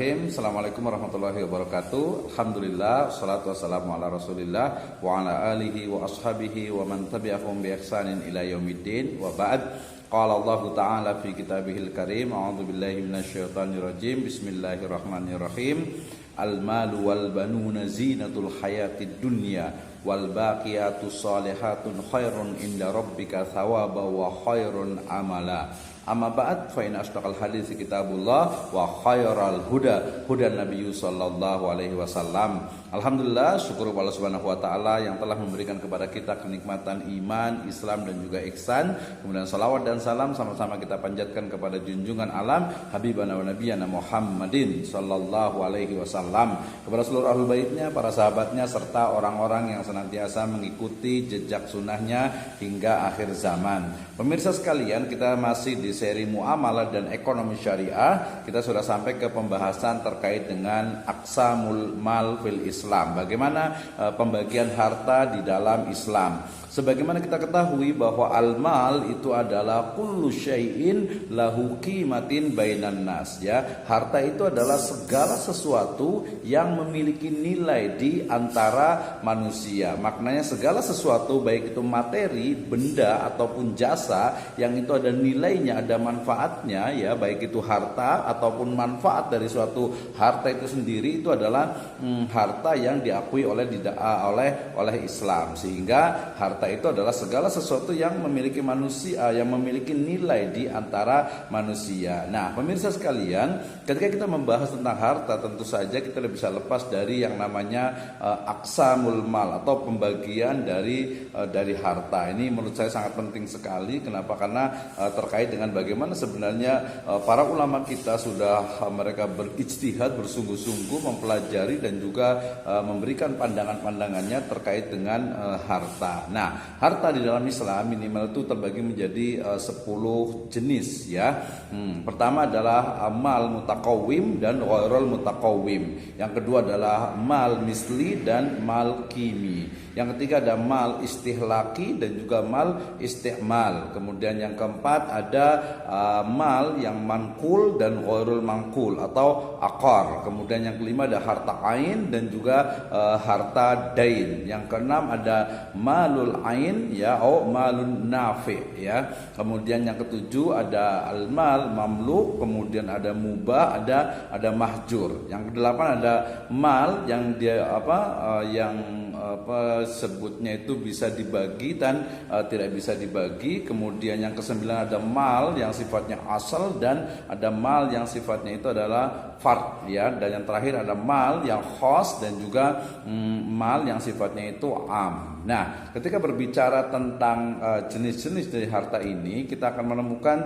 Bismillahirrahmanirrahim. Assalamualaikum warahmatullahi wabarakatuh. Alhamdulillah, salatu wassalamu ala rasulillah wa ala alihi wa ashabihi wa man tabi'ahum bi ihsanin ila yaumiddin wa ba'd. Qala Allah Ta'ala fi kitabihil karim. A'udzu billahi minasyaitonir rajim. Bismillahirrahmanirrahim. Al-malu wal banuna zinatul hayatid dunya wal baqiyatus shalihatun khairun inda rabbika thawaba wa khairun amala. Amma ba'd, fa inna asdaqal hadits kitabullah wa khairal huda hudan nabiyyu sallallahu alaihi wasallam. Alhamdulillah, syukur kepada Allah Subhanahu wa taala yang telah memberikan kepada kita kenikmatan iman, Islam dan juga ihsan. Kemudian salawat dan salam sama-sama kita panjatkan kepada junjungan alam habibana wa nabiyana Muhammadin sallallahu alaihi wasallam, kepada seluruh ahlul baitnya, para sahabatnya serta orang-orang yang senantiasa mengikuti jejak sunnahnya hingga akhir zaman. Pemirsa sekalian, kita masih di seri muamalah dan ekonomi syariah. Kita sudah sampai ke pembahasan terkait dengan aqsamul mal fil Islam. Bagaimana pembagian harta di dalam Islam. Sebagaimana kita ketahui bahwa al-mal itu adalah kullu syai'in lahu qimatin bainan nas, ya. Harta itu adalah segala sesuatu yang memiliki nilai di antara manusia. Maknanya segala sesuatu baik itu materi, benda ataupun jasa yang itu ada nilainya, ada manfaatnya, ya, baik itu harta ataupun manfaat dari suatu harta itu sendiri itu adalah harta yang diakui oleh Islam. Sehingga harta itu adalah segala sesuatu yang memiliki manusia, yang memiliki nilai di antara manusia. Nah, pemirsa sekalian, ketika kita membahas tentang harta, tentu saja kita tidak bisa lepas dari yang namanya aqsamul mal atau pembagian dari harta. Ini menurut saya sangat penting sekali. Kenapa? Karena terkait dengan bagaimana sebenarnya para ulama kita sudah mereka berijtihad, bersungguh-sungguh mempelajari dan juga memberikan pandangan-pandangannya terkait dengan harta. Nah, harta di dalam Islam minimal itu terbagi menjadi 10 jenis, ya. Pertama adalah mal mutakawim dan ghairul mutakawim. Yang kedua adalah mal misli dan mal kimi. Yang ketiga ada mal istihlaki dan juga mal isti'mal. Kemudian yang keempat ada mal yang mankul dan ghairul mankul atau akar. Kemudian yang kelima ada harta ain dan juga harta dain. Yang keenam ada malul ain, ya, atau malun nafi, ya. Kemudian yang ketujuh ada al-mal mamluk, kemudian ada mubah, ada mahjur. Yang kedelapan ada mal yang dia sebutnya itu bisa dibagi dan tidak bisa dibagi. Kemudian yang kesembilan ada mal yang sifatnya asal dan ada mal yang sifatnya itu adalah fard, ya. Dan yang terakhir ada mal yang khas dan juga mal yang sifatnya itu am. Nah, ketika berbicara tentang jenis-jenis dari harta ini, kita akan menemukan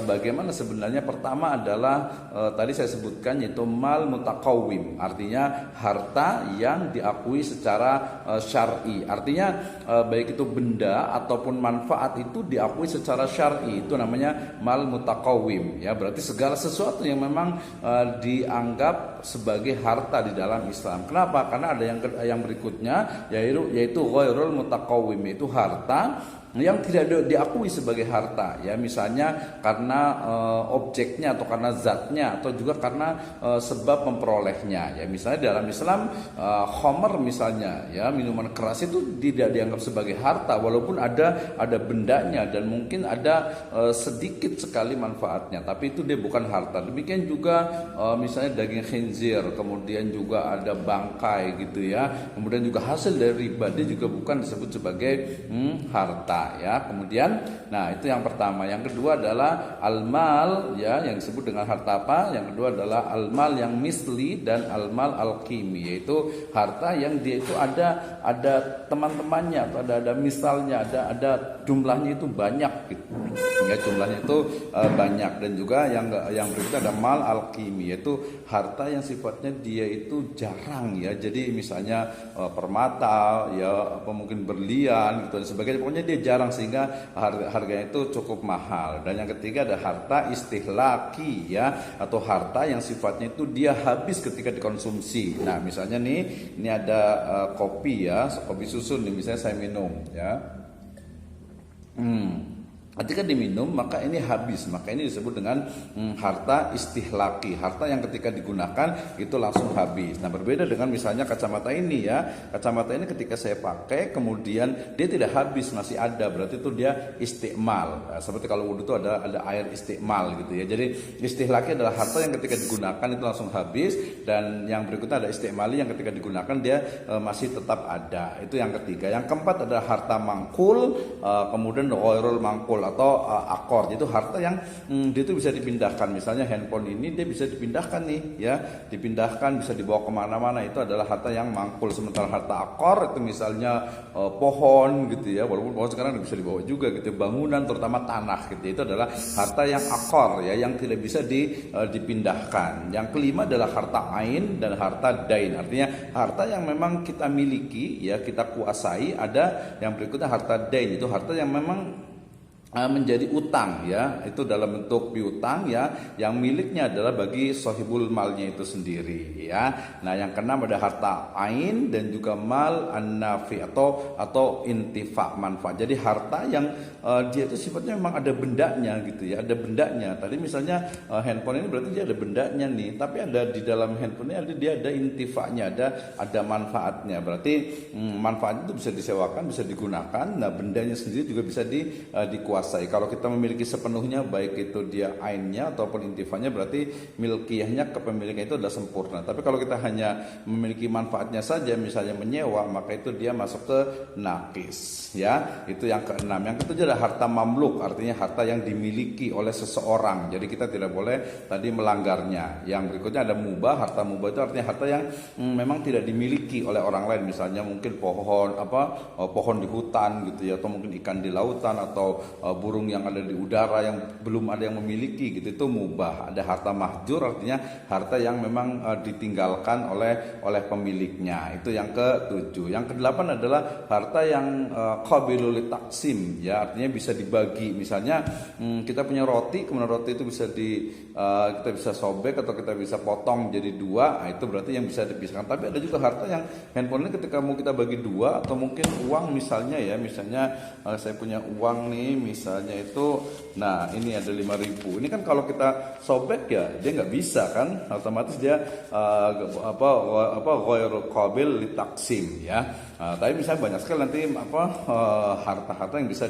bagaimana sebenarnya. Pertama adalah tadi saya sebutkan, yaitu mal mutakawim, artinya harta yang diakui secara syar'i. Artinya baik itu benda ataupun manfaat itu diakui secara syar'i, itu namanya mal mutakawim, ya. Berarti segala sesuatu yang memang dianggap sebagai harta di dalam Islam. Kenapa? Karena ada yang berikutnya, yaitu ghairul mutakawim, yaitu harta yang tidak diakui sebagai harta, ya. Misalnya karena objeknya atau karena zatnya atau juga karena sebab memperolehnya, ya. Misalnya dalam Islam khamr misalnya, ya, minuman keras itu tidak dianggap sebagai harta walaupun ada bendanya dan mungkin ada sedikit sekali manfaatnya, tapi itu dia bukan harta. Demikian juga misalnya daging khinzir, kemudian juga ada bangkai gitu, ya. Kemudian juga hasil dari riba, dia juga bukan disebut sebagai harta, ya. Kemudian, nah, itu yang pertama. Yang kedua adalah al-mal, ya, yang disebut dengan harta apa? Yang kedua adalah al-mal yang misli dan al-mal al-kimi, yaitu harta yang dia itu ada teman-temannya atau ada misalnya, ada jumlahnya itu banyak gitu. Ya, jumlahnya itu banyak. Dan juga yang berikutnya ada mal al-kimi, yaitu harta yang sifatnya dia itu jarang, ya. Jadi misalnya permata, ya, apa mungkin berlian gitu dan sebagainya. Pokoknya dia jarang sehingga harganya itu cukup mahal. Dan yang ketiga ada harta istihlaki, ya, atau harta yang sifatnya itu dia habis ketika dikonsumsi. Nah, misalnya nih, ini ada kopi, ya, kopi susu nih, misalnya saya minum, ya. ketika diminum maka ini habis, maka ini disebut dengan harta istihlaki, harta yang ketika digunakan itu langsung habis. Nah berbeda dengan misalnya kacamata ini ya, kacamata ini ketika saya pakai kemudian dia tidak habis, masih ada, berarti itu dia istiqmal. Nah, seperti kalau wudhu itu ada air istiqmal gitu ya. Jadi istihlaki adalah harta yang ketika digunakan itu langsung habis, dan yang berikutnya ada istiqmali yang ketika digunakan dia masih tetap ada. Itu yang ketiga. Yang keempat adalah harta mangkul, kemudian ghairul mangkul atau akor, itu harta yang dia itu bisa dipindahkan. Misalnya handphone ini dia bisa dipindahkan nih ya, dipindahkan bisa dibawa kemana-mana, itu adalah harta yang mangkul. Sementara harta akor itu misalnya pohon gitu ya, walaupun pohon sekarang bisa dibawa juga gitu, bangunan terutama tanah gitu, itu adalah harta yang akor ya, yang tidak bisa dipindahkan. Yang kelima adalah harta ain dan harta dain, artinya harta yang memang kita miliki ya, kita kuasai. Ada yang berikutnya harta dain, itu harta yang memang menjadi utang ya, itu dalam bentuk piutang ya, yang miliknya adalah bagi sahibul malnya itu sendiri ya. Nah yang keenam ada harta ain dan juga mal an-nafi atau intifa, manfaat. Jadi harta yang dia itu sifatnya memang ada bendanya gitu ya, ada bendanya. Tadi misalnya handphone ini berarti dia ada bendanya nih, tapi ada di dalam handphone ini dia ada intifanya, ada manfaatnya. Berarti manfaat itu bisa disewakan, bisa digunakan. Nah bendanya sendiri juga bisa dikuasai. Kalau kita memiliki sepenuhnya, baik itu dia ainnya ataupun intifanya, berarti milkiyahnya, kepemilikan itu adalah sempurna. Tapi kalau kita hanya memiliki manfaatnya saja, misalnya menyewa, maka itu dia masuk ke nakis ya. Itu yang keenam. Yang ketujuh adalah harta mamluk, artinya harta yang dimiliki oleh seseorang. Jadi kita tidak boleh tadi melanggarnya. Yang berikutnya ada mubah. Harta mubah itu artinya harta yang memang tidak dimiliki oleh orang lain. Misalnya mungkin pohon di hutan gitu ya, atau mungkin ikan di lautan, atau burung yang ada di udara yang belum ada yang memiliki gitu, itu mubah. Ada harta mahjur, artinya harta yang memang ditinggalkan oleh pemiliknya. Itu yang ketujuh. Yang kedelapan adalah harta yang qabilul taksim ya, artinya bisa dibagi. Misalnya kita punya roti, kemudian roti itu bisa kita bisa sobek atau kita bisa potong jadi dua. Nah, itu berarti yang bisa dipisahkan. Tapi ada juga harta yang handphone ini ketika mau kita bagi dua, atau mungkin uang misalnya ya, misalnya saya punya uang nih misalnya itu, nah ini ada 5.000. Ini kan kalau kita sobek ya dia nggak bisa kan, otomatis dia ghairul qabil litaksim ya. Tapi misalnya banyak sekali nanti harta-harta yang bisa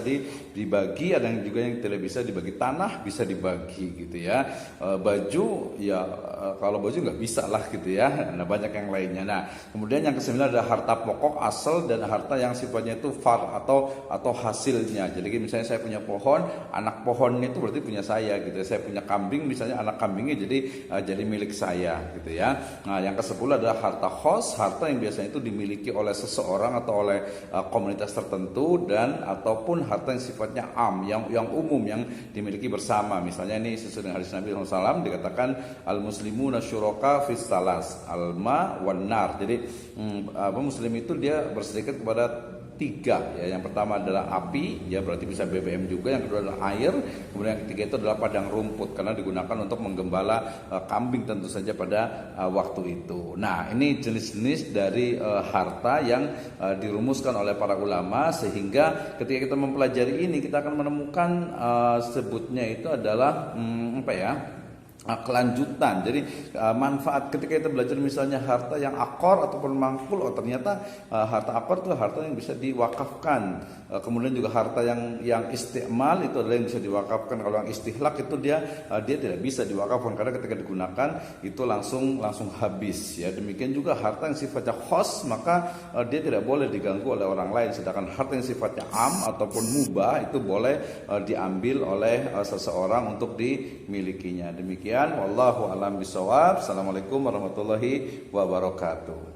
dibagi, ada yang juga yang tidak bisa dibagi. Tanah bisa dibagi gitu ya. Baju ya kalau baju nggak bisa lah gitu ya. Nah banyak yang lainnya. Nah kemudian yang kesembilan ada harta pokok asal dan harta yang sifatnya itu far atau hasilnya. Jadi misalnya saya punya pohon, anak pohonnya itu berarti punya saya gitu. Saya punya kambing, misalnya anak kambingnya jadi milik saya gitu ya. Nah yang ke-10 adalah harta khos, harta yang biasanya itu dimiliki oleh seseorang atau oleh komunitas tertentu, dan ataupun harta yang sifatnya am, yang umum, yang dimiliki bersama. Misalnya ini sesuai dengan hadis Nabi SAW dikatakan al muslimuna syuraka fis salas, al ma wan nar. Jadi muslim itu dia berserikat kepada tiga ya. Yang pertama adalah api ya, berarti bisa BBM juga. Yang kedua adalah air. Kemudian yang ketiga itu adalah padang rumput, karena digunakan untuk menggembala kambing tentu saja pada waktu itu. Nah ini jenis-jenis dari harta yang dirumuskan oleh para ulama, sehingga ketika kita mempelajari ini kita akan menemukan sebutnya itu adalah kelanjutan. Jadi manfaat ketika kita belajar misalnya harta yang akor ataupun mangkul, ternyata harta akor itu harta yang bisa diwakafkan. Kemudian juga harta yang istiqmal itu adalah yang bisa diwakafkan. Kalau yang istihlak itu dia tidak bisa diwakafkan, karena ketika digunakan itu langsung habis ya. Demikian juga harta yang sifatnya khos, maka dia tidak boleh diganggu oleh orang lain. Sedangkan harta yang sifatnya am ataupun mubah itu boleh diambil oleh seseorang untuk dimilikinya. Demikian wallahu alam bisawab. Assalamualaikum warahmatullahi wabarakatuh.